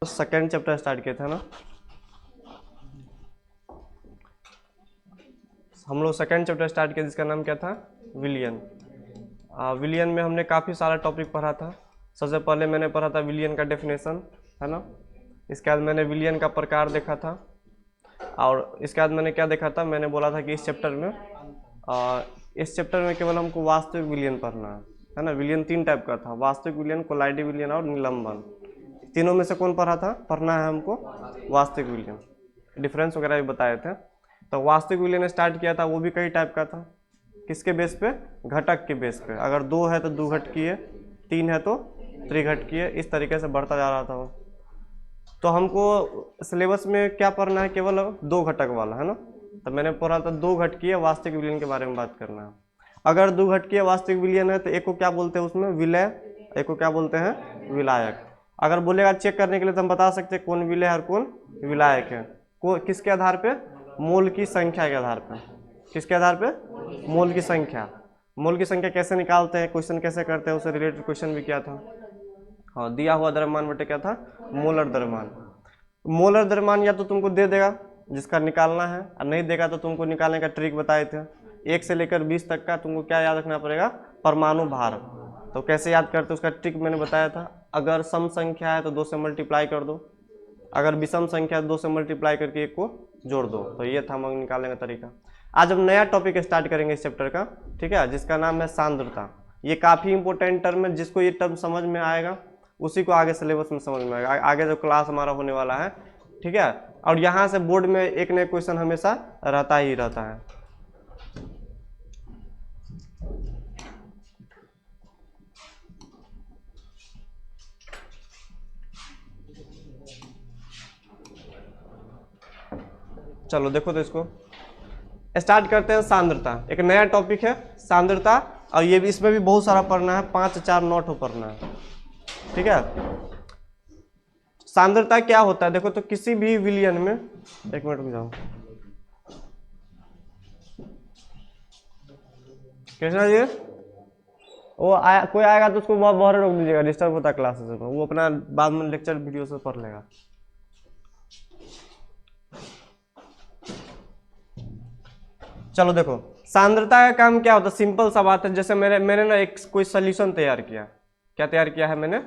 Second chapter start किया था ना हम लोग, सेकेंड चैप्टर स्टार्ट किया जिसका नाम क्या था, विलियन। विलियन में हमने काफ़ी सारा टॉपिक पढ़ा था। सबसे पहले मैंने पढ़ा था विलियन का डेफिनेशन, है ना। इसके बाद मैंने विलियन का प्रकार देखा था, और इसके बाद मैंने क्या देखा था, मैंने बोला था कि इस चैप्टर में केवल हमको वास्तविक विलियन पढ़ना है ना। विलियन 3 टाइप का था, वास्तविक विलियन, कोलाइडी विलियन और निलंबन। तीनों में से कौन पढ़ना है हमको, वास्तविक विलियन। डिफरेंस वगैरह भी बताए थे। तो वास्तविक विलियन स्टार्ट किया था, वो भी कई टाइप का था। किसके बेस पे, घटक के बेस पे। अगर 2 है तो 2 घटकीय, 3 है तो त्रिघटकीय, इस तरीके से बढ़ता जा रहा था वो। तो हमको सिलेबस में क्या पढ़ना है, केवल 2 घटक वाला, है ना। तो मैंने पढ़ा था 2 घटकीय वास्तविक विलियन के बारे में बात करना है। अगर 2 घटकीय वास्तविक विलियन है तो एक को क्या बोलते हैं उसमें, विलय, एक को क्या बोलते हैं, विलायक। अगर बोलेगा चेक करने के लिए तो हम बता सकते हैं कौन विलय और कौन विलायक है। किसके आधार पे, मोल की संख्या के आधार पे। किसके आधार पे, मोल की संख्या। मोल की संख्या कैसे निकालते हैं, क्वेश्चन कैसे करते हैं, उससे रिलेटेड क्वेश्चन भी किया था। हाँ, दिया हुआ द्रव्यमान बटे क्या था, मोलर द्रव्यमान। मोलर द्रव्यमान या तो तुमको दे देगा जिसका निकालना है, और नहीं देगा तो तुमको निकालने का ट्रिक बताए थे। 1 से लेकर 20 तक का तुमको क्या याद रखना पड़ेगा, परमाणु भार। तो कैसे याद करते उसका ट्रिक मैंने बताया था। अगर सम संख्या है तो 2 से मल्टीप्लाई कर दो, अगर विषम संख्या है तो 2 से मल्टीप्लाई करके 1 को जोड़ दो। तो ये था हम निकालने का तरीका। आज हम नया टॉपिक स्टार्ट करेंगे इस चैप्टर का, ठीक है, जिसका नाम है सांद्रता। ये काफ़ी इंपॉर्टेंट टर्म है, जिसको ये टर्म समझ में आएगा उसी को आगे सिलेबस में समझ में आएगा, आगे जो क्लास हमारा होने वाला है, ठीक है। और यहाँ से बोर्ड में एक नया क्वेश्चन हमेशा रहता ही रहता है। चलो देखो तो इसको स्टार्ट करते हैं। सांद्रता एक नया टॉपिक है, सांद्रता। और ये भी, इसमें भी बहुत सारा पढ़ना है, 5 4 9 पढ़ना है, ठीक है। सांद्रता क्या होता है, देखो तो किसी भी विलियन में, 1 मिनट रुक जाओ कृष्णा जी, कोई आएगा तो उसको बाहर रोक दीजिएगा, डिस्टर्ब होता है क्लासेस में। वो अपना बाद में लेक्चर वीडियो से पढ़ लेगा। चलो देखो, सांद्रता का काम क्या होता है, सिंपल सा बात है। जैसे मैंने ना एक कोई सोल्यूशन तैयार किया। क्या तैयार किया है, मैंने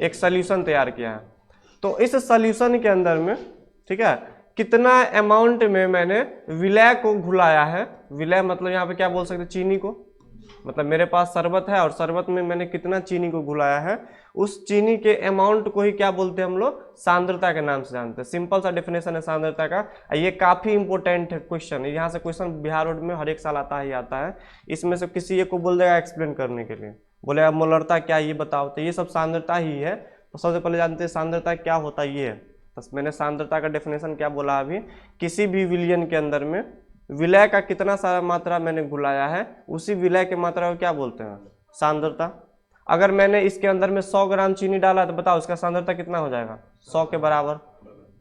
एक सोल्यूशन तैयार किया है। तो इस सोल्यूशन के अंदर में, ठीक है, कितना अमाउंट में मैंने विलय को घुलाया है। विलय मतलब यहाँ पे क्या बोल सकते, चीनी को। मतलब मेरे पास शरबत है और शरबत में मैंने कितना चीनी को घुलाया है, उस चीनी के अमाउंट को ही क्या बोलते हैं हम लोग, सांद्रता के नाम से जानते हैं। सिंपल सा डेफिनेशन है सांद्रता का। ये काफी इंपॉर्टेंट है क्वेश्चन, यहाँ से क्वेश्चन बिहार बोर्ड में हर एक साल आता ही आता है। इसमें से किसी एक को बोल देगा एक्सप्लेन करने के लिए, बोलेगा मोलरता क्या ये बताओ, तो ये सब सांद्रता ही है। तो सबसे पहले जानते हैं सांद्रता क्या होता है। ये तो मैंने सांद्रता का डेफिनेशन क्या बोला अभी, किसी भी विलियन के अंदर में विलय का कितना सारा मात्रा मैंने घुलाया है, उसी विलय के मात्रा को क्या बोलते हैं, सांद्रता। अगर मैंने इसके अंदर में 100 ग्राम चीनी डाला तो बताओ इसका सांद्रता कितना हो जाएगा, 100 के बराबर।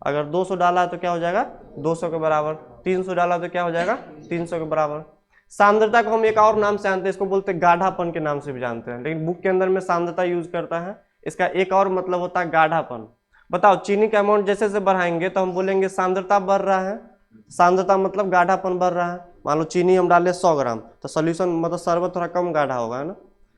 अगर 200 डाला तो क्या हो जाएगा, 200 के बराबर। 300 डाला तो क्या हो जाएगा, 300 के बराबर। सांद्रता को हम एक और नाम से जानते हैं, इसको बोलते हैं गाढ़ापन के नाम से भी जानते हैं, लेकिन बुक के अंदर में सांद्रता यूज करता है। इसका एक और मतलब होता है गाढ़ापन। बताओ चीनी का अमाउंट जैसे जैसे बढ़ाएंगे तो हम बोलेंगे सांद्रता बढ़ रहा है। सांद्रता मतलब गाढ़ापन बढ़ रहा है। मान लो चीनी हम डाले 100 ग्राम, तो सोल्यूशन मतलब शरबत थोड़ा कम गाढ़ा होगा, है ना।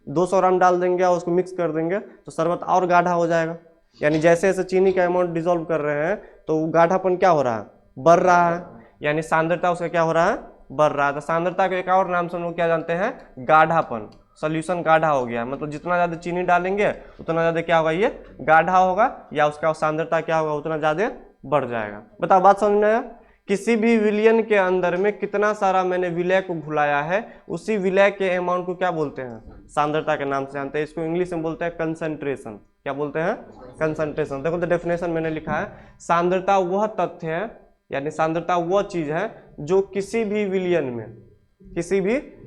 200 ग्राम डाल देंगे और उसको मिक्स कर देंगे तो शरबत और गाढ़ा हो जाएगा। यानी जैसे जैसे चीनी का अमाउंट डिसॉल्व कर रहे हैं तो गाढ़ापन क्या हो रहा है, बढ़ रहा है। यानी सांद्रता उसका क्या हो रहा है, बढ़ रहा है। तो सांद्रता को एक और नाम से हम लोग क्या जानते हैं, गाढ़ापन। सोल्यूशन गाढ़ा हो गया, मतलब जितना ज्यादा चीनी डालेंगे उतना ज्यादा क्या होगा, ये गाढ़ा होगा, या उसका सांद्रता क्या होगा, उतना ज्यादा बढ़ जाएगा। बताओ बात समझ में आया। किसी भी विलयन के अंदर में कितना सारा मैंने विलय को घुलाया है, उसी विलय के अमाउंट को क्या बोलते हैं, सांद्रता के नाम से जानते हैं। इसको इंग्लिश में बोलते हैं कंसंट्रेशन। क्या बोलते हैं, कंसंट्रेशन। देखो तो डेफिनेशन मैंने लिखा है, सांद्रता वह तथ्य है, यानी सांद्रता वह चीज है जो किसी भी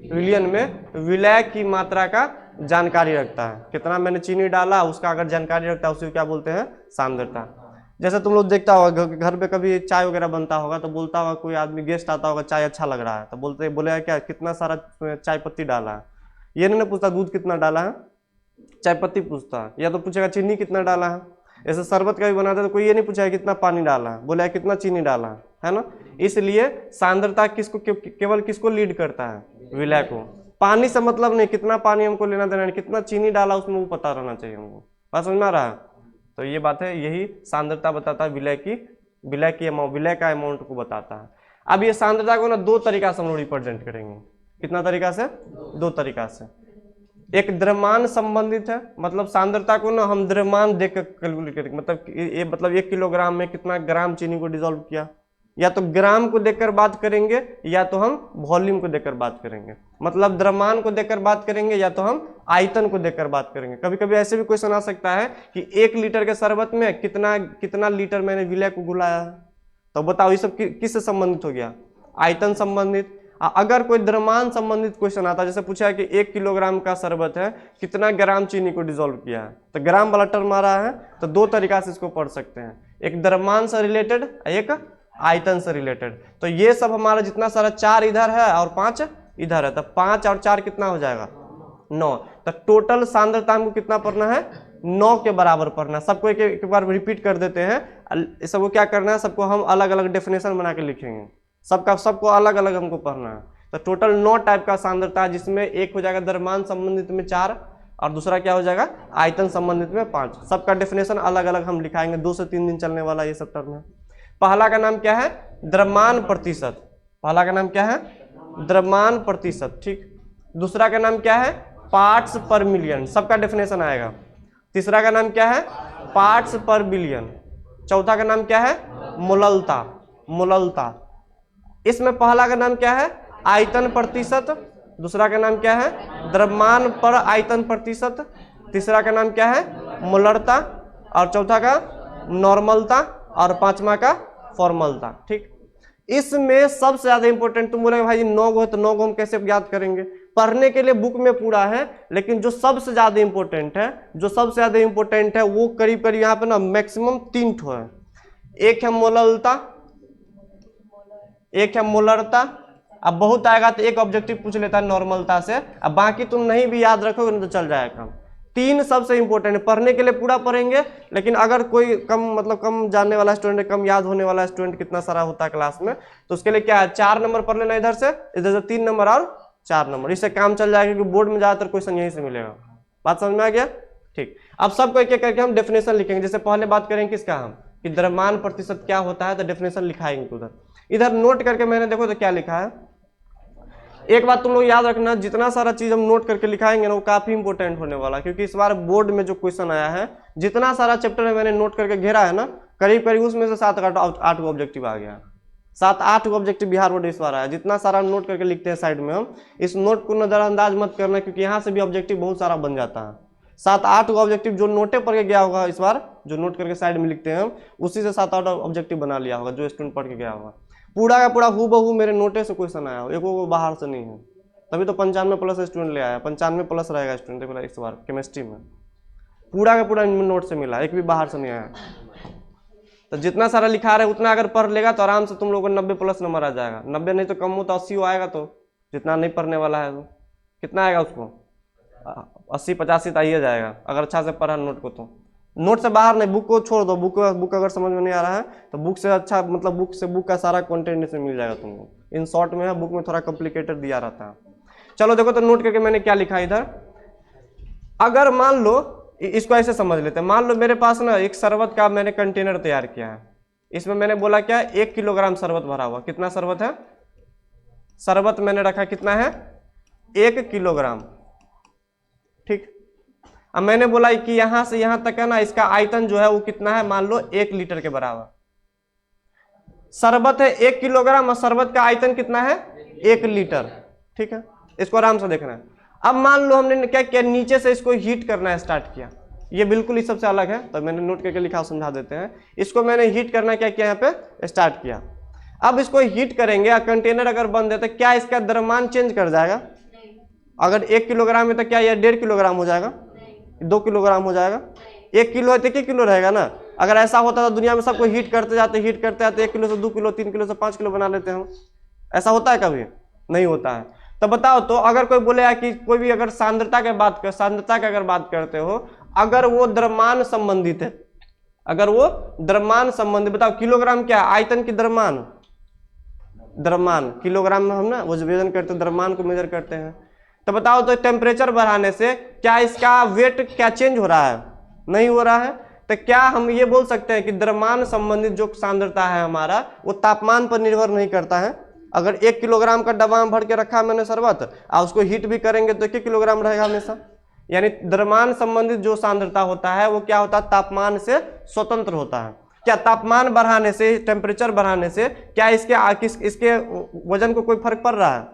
विलयन में विलय की मात्रा का जानकारी रखता है। कितना मैंने चीनी डाला उसका अगर जानकारी रखता है उसी को क्या बोलते हैं, सांद्रता। जैसे तुम लोग देखता होगा घर पे कभी चाय वगैरह बनता होगा तो बोलता होगा, कोई आदमी गेस्ट आता होगा, चाय अच्छा लग रहा है तो बोलेगा क्या, कितना सारा चाय पत्ती डाला है। ये नहीं पूछता दूध कितना डाला है, चाय पत्ती पूछता है, या तो पूछेगा चीनी कितना डाला है। ऐसे शरबत का भी बनाता है तो कोई ये नहीं पूछेगा कितना पानी डाला है, बोलेगा कितना चीनी डाला है ना। इसलिए सांद्रता किसको केवल किसको लीड करता है, विलय को। पानी से मतलब नहीं, कितना पानी हमको लेना देना नहीं, कितना चीनी डाला उसमें वो पता रहना चाहिए हमको। बात समझ में आ रहा है? तो ये बात है, यही सांद्रता बताता है विलय का अमाउंट को बताता है। अब ये सांद्रता को ना दो तरीका से हम लोग रिप्रेजेंट करेंगे। कितना तरीका से? दो तरीका से। एक द्रव्यमान संबंधित है, मतलब सांद्रता को ना हम द्रव्यमान देख कर कैलकुलेट करेंगे, मतलब 1 किलोग्राम में कितना ग्राम चीनी को डिसॉल्व किया। या तो ग्राम को देखकर बात करेंगे या तो हम वॉल्यूम को देखकर बात करेंगे, मतलब द्रव्यमान को देखकर बात करेंगे या तो हम आयतन को देखकर बात करेंगे। कभी कभी ऐसे भी क्वेश्चन आ सकता है कि 1 लीटर के शरबत में कितना लीटर मैंने विलय को घुलाया है, तो बताओ ये सब किससे संबंधित हो गया? आयतन संबंधित। अगर कोई द्रव्यमान संबंधित क्वेश्चन आता है, जैसे पूछा है कि 1 किलोग्राम का शरबत है, कितना ग्राम चीनी को डिसॉल्व किया है, तो ग्राम वाला टर्म आ रहा है, तो दो तरीका से इसको पढ़ सकते हैं, एक द्रव्यमान से रिलेटेड, एक आयतन से रिलेटेड। तो ये सब हमारा जितना सारा 4 इधर है और 5 इधर है, तो 5 और 4 कितना हो जाएगा? 9। तो टोटल सांद्रता हमको कितना पढ़ना है? 9 के बराबर पढ़ना है। सबको एक बार रिपीट कर देते हैं। सबको क्या करना है, सबको हम अलग अलग डेफिनेशन बना के लिखेंगे, सबको अलग अलग हमको पढ़ना है। तो टोटल 9 टाइप का सांद्रता है, जिसमें एक हो जाएगा द्रव्यमान संबंधित में 4 और दूसरा क्या हो जाएगा, आयतन संबंधित में 5। सबका डेफिनेशन अलग अलग हम लिखाएंगे, 2 से 3 दिन चलने वाला ये सब टर्म है। पहला का नाम क्या है? द्रव्यमान प्रतिशत। पहला का नाम क्या है? द्रव्यमान प्रतिशत, ठीक। दूसरा का नाम क्या है? पार्ट्स पर मिलियन, सबका डेफिनेशन आएगा। तीसरा का नाम क्या है? पार्ट्स पर बिलियन। चौथा का नाम क्या है? मोललता। मोललता। इसमें पहला का नाम क्या है? आयतन प्रतिशत। दूसरा का नाम क्या है? द्रव्यमान पर आयतन प्रतिशत। तीसरा का नाम क्या है? मोलरता। और चौथा का नॉर्मलता। और पांचवा का फॉर्मलता, ठीक। इसमें सबसे ज्यादा इंपॉर्टेंट, तुम बोलेगे भाई 9 गो है तो 9 गो हम कैसे याद करेंगे? पढ़ने के लिए बुक में पूरा है, लेकिन जो सबसे ज्यादा इंपॉर्टेंट है वो करीब करीब यहाँ पे ना मैक्सिमम 3 ठो है। एक है मोललता, एक है मोलरता। अब बहुत आएगा तो एक ऑब्जेक्टिव पूछ लेता है नॉर्मलता से, अब बाकी तुम नहीं भी याद रखोगे नहीं तो चल जाएगा काम। 3 सबसे इंपॉर्टेंट है, पढ़ने के लिए पूरा पढ़ेंगे, लेकिन अगर कोई कम जानने वाला स्टूडेंट, कम याद होने वाला स्टूडेंट कितना सारा होता है क्लास में, तो उसके लिए क्या है, 4 नंबर पढ़ लेना इधर से 3 नंबर और 4 नंबर, इससे काम चल जाएगा, क्योंकि बोर्ड में ज्यादातर क्वेश्चन यहीं से मिलेगा। बात समझ में आ गया? ठीक। अब सबको एक एक करके हम डेफिनेशन लिखेंगे। जैसे पहले बात करेंगे किसका, हम कि द्रव्यमान प्रतिशत क्या होता है, तो डेफिनेशन लिखाएंगे उधर। इधर नोट करके मैंने देखो तो क्या लिखा है। एक बात तुम लोग याद रखना, जितना सारा चीज हम नोट करके लिखाएंगे ना वो काफी इंपॉर्टेंट होने वाला है, क्योंकि इस बार बोर्ड में जो क्वेश्चन आया है, जितना सारा चैप्टर में मैंने नोट करके घेरा है ना, करीब करीब उसमें से 7-8 गो ऑब्जेक्टिव आ गया। 7-8 गो ऑब्जेक्टिव बिहार बोर्ड इस बार आया। जितना सारा नोट करके लिखते हैं साइड में हम, इस नोट को नजरअंदाज मत करना, क्योंकि यहाँ से भी ऑब्जेक्टिव बहुत सारा बन जाता है। 7-8 गो ऑब्जेक्टिव जो नोटे पढ़ के गया होगा इस बार, जो नोट करके साइड में लिखते हैं हम, उसी से 7-8 ऑब्जेक्टिव बना लिया होगा जो स्टूडेंट पढ़ के गया होगा। पूरा का पूरा हूबहू मेरे नोटे से क्वेश्चन आया हो, एक वो बाहर से नहीं है। तभी तो 95+ स्टूडेंट ले आया, 95+ रहेगा स्टूडेंट देखो इस बार केमिस्ट्री में। पूरा का पूरा नोट से मिला, एक भी बाहर से नहीं आया। तो जितना सारा लिखा रहे उतना अगर पढ़ लेगा तो आराम से तुम लोगों को 90+ नंबर आ जाएगा। 90 नहीं तो कम हो तो 80 आएगा। तो जितना नहीं पढ़ने वाला है तो कितना आएगा उसको, 80-85 तो आइए जाएगा, अगर अच्छा से पढ़ा नोट को। तो नोट से बाहर नहीं, बुक को छोड़ दो। बुक अगर समझ में नहीं आ रहा है तो बुक से अच्छा, मतलब बुक का सारा कंटेंट इसमें मिल जाएगा तुमको। इन शॉर्ट में है, बुक में थोड़ा कॉम्प्लिकेटेड दिया रहता है। चलो देखो तो नोट करके मैंने क्या लिखा इधर। अगर मान लो, इसको ऐसे समझ लेते हैं, मान लो मेरे पास ना एक शरबत का मैंने कंटेनर तैयार किया है। इसमें मैंने बोला क्या, 1 किलोग्राम शरबत भरा हुआ। कितना शरबत है? शरबत मैंने रखा कितना है, 1 किलोग्राम, ठीक। अब मैंने बोला कि यहां से यहां तक है ना, इसका आयतन जो है वो कितना है, मान लो 1 लीटर के बराबर। शरबत है 1 किलोग्राम और शरबत का आयतन कितना है, 1 लीटर, ठीक है। इसको आराम से देखना है। अब मान लो हमने क्या किया, नीचे से इसको हीट करना स्टार्ट किया। ये बिल्कुल इस सबसे अलग है, तो मैंने नोट करके लिखा, समझा देते हैं। इसको मैंने हीट करना क्या किया, यहाँ पे स्टार्ट किया। अब इसको हीट करेंगे, कंटेनर अगर बंद है तो क्या इसका द्रव्यमान चेंज कर जाएगा? अगर 1 किलोग्राम है तो क्या यह 1.5 किलोग्राम हो जाएगा, 2 किलोग्राम हो जाएगा। 1 किलो है तो 1 किलो रहेगा ना, अगर ऐसा होता तो दुनिया में सबको हीट करते जाते 1 किलो से 2 किलो 3 किलो से 5 किलो बना लेते हैं। ऐसा होता है कभी? नहीं होता है। तो बताओ, तो अगर कोई बोले कि कोई भी अगर सांद्रता की अगर बात करते हो, अगर वो द्रव्यमान संबंधित है, अगर वो द्रव्यमान संबंधित, बताओ किलोग्राम क्या है? आयतन की द्रव्यमान, किलोग्राम में हम ना वो वजन करते हैं, द्रव्यमान को मेजर करते हैं। तो बताओ, तो टेम्परेचर बढ़ाने से क्या इसका वेट क्या चेंज हो रहा है? नहीं हो रहा है। तो क्या हम ये बोल सकते हैं कि द्रव्यमान संबंधित जो सांद्रता है हमारा, वो तापमान पर निर्भर नहीं करता है? अगर 1 किलोग्राम का डब्बा में भर के रखा मैंने शरबत, और उसको हीट भी करेंगे तो 1 किलोग्राम रहेगा हमेशा। यानी द्रव्यमान संबंधित जो सांद्रता होता है वो क्या होता है? तापमान से स्वतंत्र होता है। क्या तापमान बढ़ाने से, टेम्परेचर बढ़ाने से क्या इसके वजन को कोई फर्क पड़ रहा है?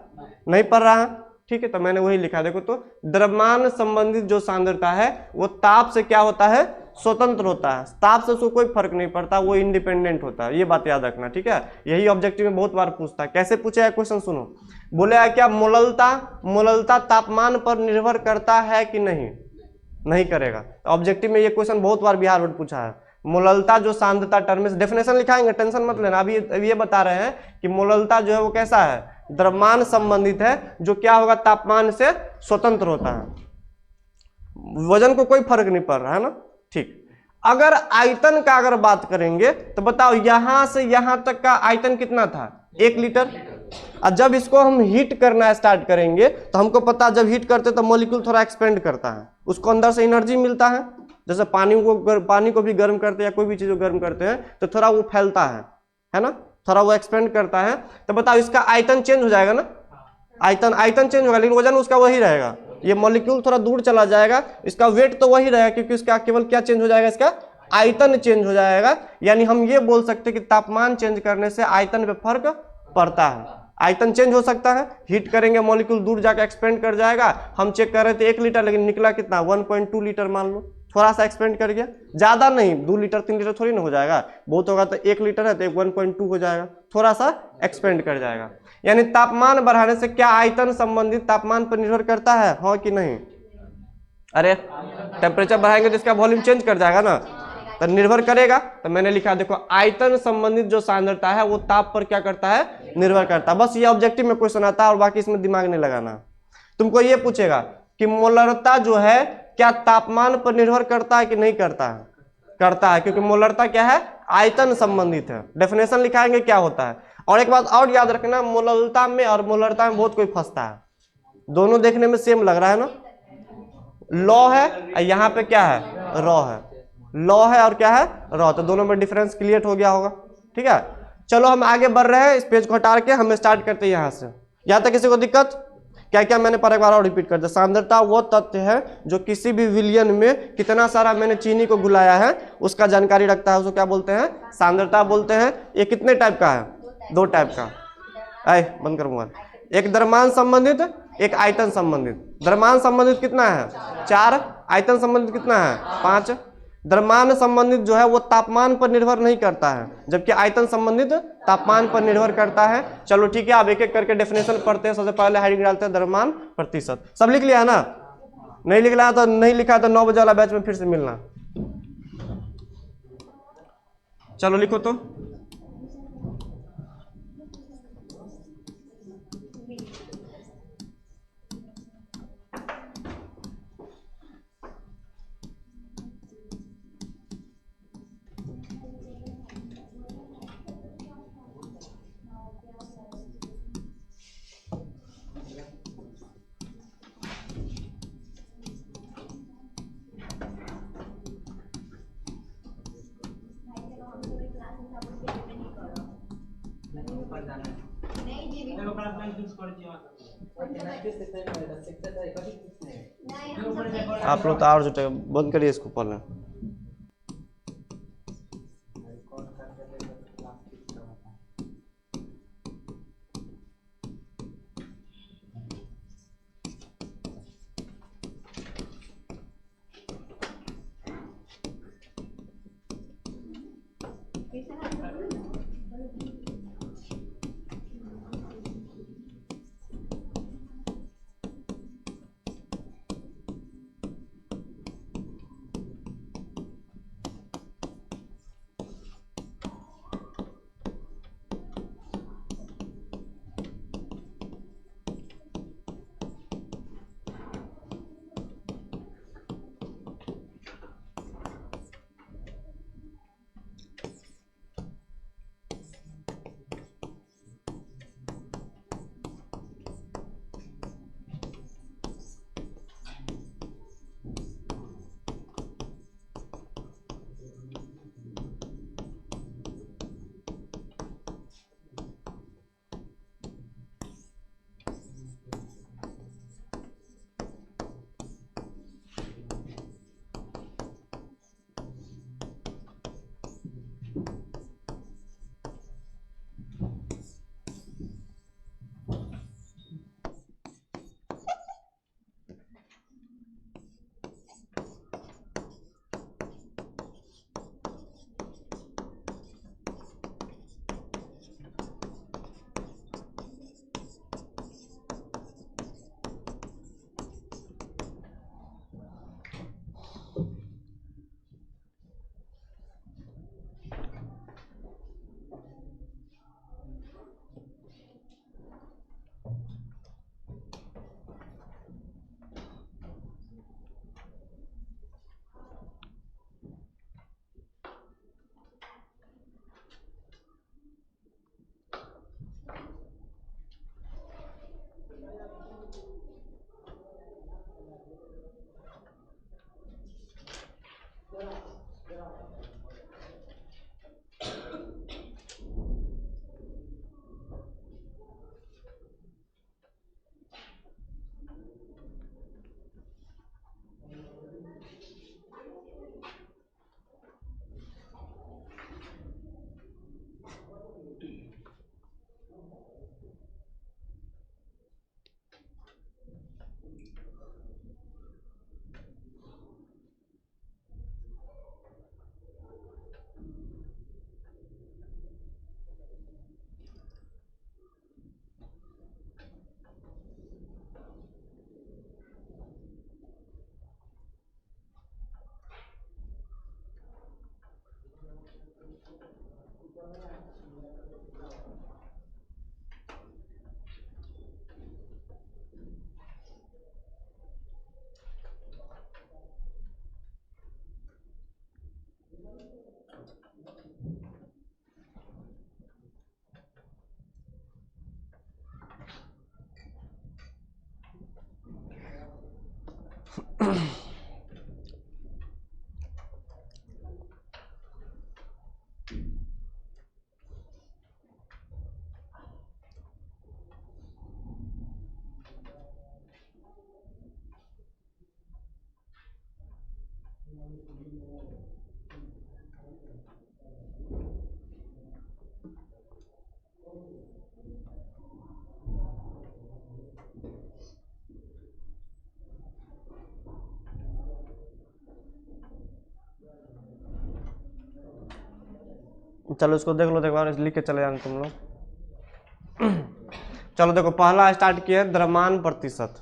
नहीं पड़ रहा है। ठीक है, तो मैंने वही लिखा, देखो तो द्रव्यमान संबंधित जो सांद्रता है वो ताप से क्या होता है? स्वतंत्र होता है। ताप से उसको कोई फर्क नहीं पड़ता, वो इंडिपेंडेंट होता है। ये बात याद रखना, ठीक है। यही ऑब्जेक्टिव में बहुत बार पूछता है। कैसे पूछा है क्वेश्चन, सुनो। बोले क्या मोललता तापमान पर निर्भर करता है कि नहीं? नहीं करेगा। ऑब्जेक्टिव में ये क्वेश्चन बहुत बार बिहार बोर्ड पूछा है। मोललता जो सांद्रता टर्म में डेफिनेशन लिखाएंगे, टेंशन मत लेना। अभी ये बता रहे हैं कि मोललता जो है वो कैसा है? द्रव्यमान संबंधित है, जो क्या होगा? तापमान से स्वतंत्र होता है, वजन को कोई फर्क नहीं पड़ रहा है ना। ठीक। अगर आयतन का अगर बात करेंगे तो बताओ, यहां से यहां तक का आयतन कितना था? 1 लीटर। और जब इसको हम हीट करना स्टार्ट करेंगे तो हमको पता, जब हीट करते तो मॉलिक्यूल थोड़ा एक्सपेंड करता है, उसको अंदर से एनर्जी मिलता है। जैसे पानी को भी गर्म करते हैं या कोई भी चीज को गर्म करते हैं तो थोड़ा वो फैलता है ना, थोड़ा वो एक्सपेंड करता है। तो बताओ, इसका आयतन चेंज हो जाएगा ना? आयतन चेंज होगा, लेकिन वजन उसका वही रहेगा। ये मॉलिक्यूल थोड़ा दूर चला जाएगा, इसका वेट तो वही रहेगा, क्योंकि इसका केवल क्या चेंज हो जाएगा? इसका आयतन चेंज हो जाएगा। यानी हम ये बोल सकते हैं कि तापमान चेंज करने से आयतन पे फर्क पड़ता है। आयतन चेंज हो सकता है, हीट करेंगे मॉलिक्यूल दूर जाकर एक्सपेंड कर जाएगा। हम चेक कर रहे थे 1 लीटर, लेकिन निकला कितना? 1.2 लीटर मान लो, थोड़ा सा एक्सपेंड कर गया, ज्यादा नहीं। 2 लीटर 3 लीटर थोड़ी ना हो जाएगा, बहुत होगा तो 1 लीटर है तो 1.2 हो जाएगा, थोड़ा सा एक्सपेंड कर जाएगा। यानी तापमान बढ़ाने से क्या आयतन संबंधित तापमान पर निर्भर करता है, हाँ कि नहीं? अरे टेम्परेचर बढ़ाएंगे तो इसका वॉल्यूम चेंज कर जाएगा ना, तो निर्भर करेगा। तो मैंने लिखा, देखो आयतन संबंधित जो सांद्रता है वो ताप पर क्या करता है? निर्भर करता है। बस ये ऑब्जेक्टिव में क्वेश्चन आता है, और बाकी इसमें दिमाग नहीं लगाना। तुमको ये पूछेगा कि मोलरता जो है क्या तापमान पर निर्भर करता है कि नहीं करता है? करता है, क्योंकि मोलरता क्या है? आयतन संबंधित है। डेफिनेशन लिखाएंगे क्या होता है। और एक बात और याद रखना, मोललता में और मोलरता में बहुत कोई फंसता है। दोनों देखने में सेम लग रहा है ना, लॉ है, यहाँ पे क्या है? रॉ है। लॉ है और क्या है? रॉ। तो दोनों में डिफरेंस क्लियर हो गया होगा, ठीक है। चलो हम आगे बढ़ रहे हैं, इस पेज को हटा के हम स्टार्ट करते हैं यहाँ से। यहाँ तक किसी को दिक्कत? क्या क्या मैंने पर एक बार और रिपीट कर दिया। सांद्रता वो तथ्य है जो किसी भी विलयन में कितना सारा मैंने चीनी को घुलाया है उसका जानकारी रखता है, उसको क्या बोलते हैं? सांद्रता बोलते हैं। ये कितने टाइप का है? 2 टाइप का। आए बंद कर मोबाइल। एक द्रव्यमान संबंधित, एक आयतन संबंधित। द्रव्यमान संबंधित कितना है? 4। आयतन संबंधित कितना है? 5। द्रव्यमान संबंधित जो है वो तापमान पर निर्भर नहीं करता है, जबकि आयतन संबंधित तापमान पर निर्भर करता है। चलो ठीक है, आप एक एक करके डेफिनेशन पढ़ते हैं। सबसे पहले हेडिंग डालते हैं द्रव्यमान प्रतिशत। सब लिख लिया है ना? नहीं लिख रहा तो नहीं लिखा तो 9 बजे वाला बैच में फिर से मिलना। चलो लिखो तो। आप लोग तो और जुटे, बंद करिए इसको पहले। चलो इसको देख लो, देखो लिख के चले जाना तुम लोग। चलो देखो, पहला स्टार्ट किया है द्रव्यमान प्रतिशत।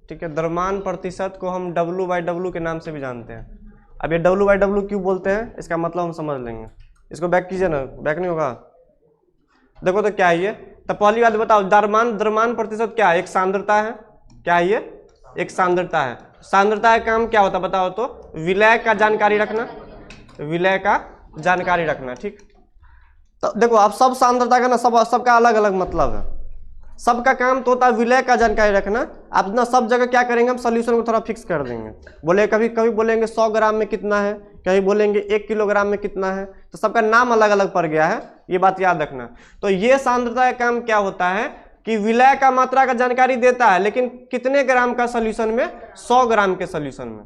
ठीक है, द्रव्यमान प्रतिशत को हम W/W के नाम से भी जानते हैं। अब ये W/W क्यों बोलते हैं, इसका मतलब हम समझ लेंगे। इसको बैक कीजिए ना, बैक नहीं होगा। देखो तो क्या है ये, तो पहली बात बताओ, द्रव्यमान प्रतिशत क्या है? एक सांद्रता है। क्या है ये? एक सांद्रता है। सांद्रता का काम क्या होता है बताओ तो? विलय का जानकारी रखना, विलय का जानकारी रखना। ठीक, तो देखो आप सब सांद्रता का ना सबका अलग अलग मतलब है। सबका काम तो होता है विलय का जानकारी रखना। आप ना सब जगह क्या करेंगे, हम सोल्यूशन को थोड़ा फिक्स कर देंगे। बोले कभी कभी बोलेंगे 100 ग्राम में कितना है, कहीं बोलेंगे 1 किलोग्राम में कितना है, तो सबका नाम अलग अलग पड़ गया है, ये बात याद रखना। तो ये सांद्रता का काम क्या होता है कि विलय का मात्रा का जानकारी देता है, लेकिन कितने ग्राम का सोल्यूशन में? 100 ग्राम के सोल्यूशन में।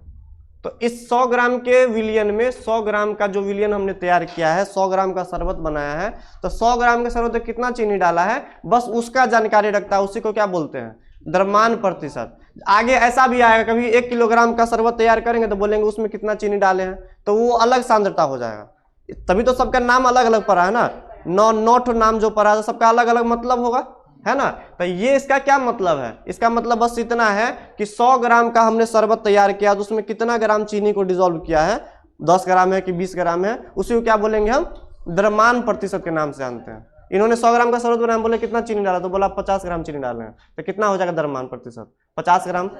तो इस 100 ग्राम के विलियन में 100 ग्राम का जो विलियन हमने तैयार किया है, 100 ग्राम का शरबत बनाया है, तो 100 ग्राम के शरबत में कितना चीनी डाला है, बस उसका जानकारी रखता है। उसी को क्या बोलते हैं? द्रव्यमान प्रतिशत। आगे ऐसा भी आएगा, कभी 1 किलोग्राम का शरबत तैयार करेंगे तो बोलेंगे उसमें कितना चीनी डाले हैं, तो वो अलग सांद्रता हो जाएगा। तभी तो सबका नाम अलग अलग पड़ा है ना, 9 नाम जो पड़ा है, सबका अलग अलग मतलब होगा, है ना। तो ये इसका क्या मतलब है? इसका मतलब बस इतना है कि 100 ग्राम का हमने शरबत तैयार किया, तो उसमें कितना ग्राम चीनी को डिसॉल्व किया है, 10 ग्राम है कि 20 ग्राम है, उसी को क्या बोलेंगे हम? द्रव्यमान प्रतिशत के नाम से जानते हैं। इन्होंने 100 ग्राम का शरबत बनाया, बोले कितना चीनी डाला, तो बोला 50 ग्राम चीनी डाले हैं, तो कितना हो जाएगा द्रव्यमान प्रतिशत? 50 ग्राम।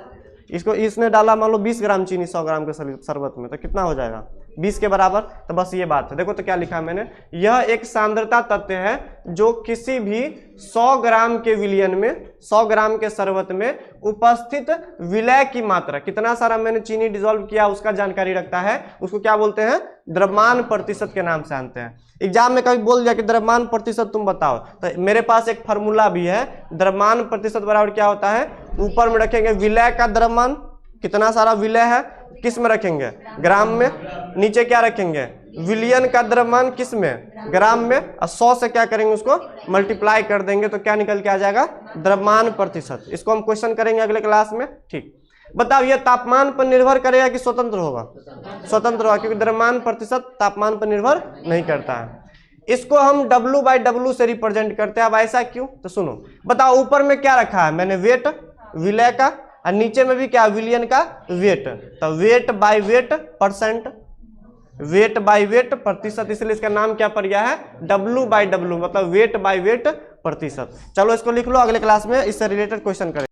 इसको इसने डाला मान लो 20 ग्राम चीनी 100 ग्राम के शरबत में, तो कितना हो जाएगा? 20 के बराबर। तो बस ये बात है। देखो तो क्या लिखा है मैंने, यह एक सांद्रता तत्व है जो किसी भी 100 ग्राम के विलियन में, 100 ग्राम के शरबत में उपस्थित विलय की मात्रा, कितना सारा मैंने चीनी डिसॉल्व किया उसका जानकारी रखता है। उसको क्या बोलते हैं? द्रव्यमान प्रतिशत के नाम से जानते हैं। एग्जाम में कभी बोल दिया कि द्रव्यमान प्रतिशत तुम बताओ, तो मेरे पास एक फार्मूला भी है। द्रव्यमान प्रतिशत बराबर क्या होता है? ऊपर में रखेंगे विलय का द्रव्यमान, कितना सारा विलय है, किस में रखेंगे? ग्राम में। नीचे क्या रखेंगे? विलियन का द्रव्यमान किस में? ग्राम में। और 100 से क्या करेंगे, उसको मल्टीप्लाई कर देंगे, तो क्या निकल के आ जाएगा? द्रव्यमान प्रतिशत। इसको हम क्वेश्चन करेंगे अगले क्लास में। ठीक, बताओ ये तापमान पर निर्भर करेगा कि स्वतंत्र होगा? स्वतंत्र होगा, क्योंकि द्रव्यमान प्रतिशत तापमान पर निर्भर नहीं करता है। इसको हम W/W से रिप्रेजेंट करते हैं। अब ऐसा क्यों? तो सुनो, बताओ ऊपर में क्या रखा है मैंने? वेट विलय का, और नीचे में भी क्या? विलियन का वेट। तो weight by weight percent, weight by weight प्रतिशत, इसलिए इसका नाम क्या पड़ गया है? W/W, मतलब वेट बाय वेट प्रतिशत। चलो इसको लिख लो, अगले क्लास में इससे रिलेटेड क्वेश्चन करेंगे।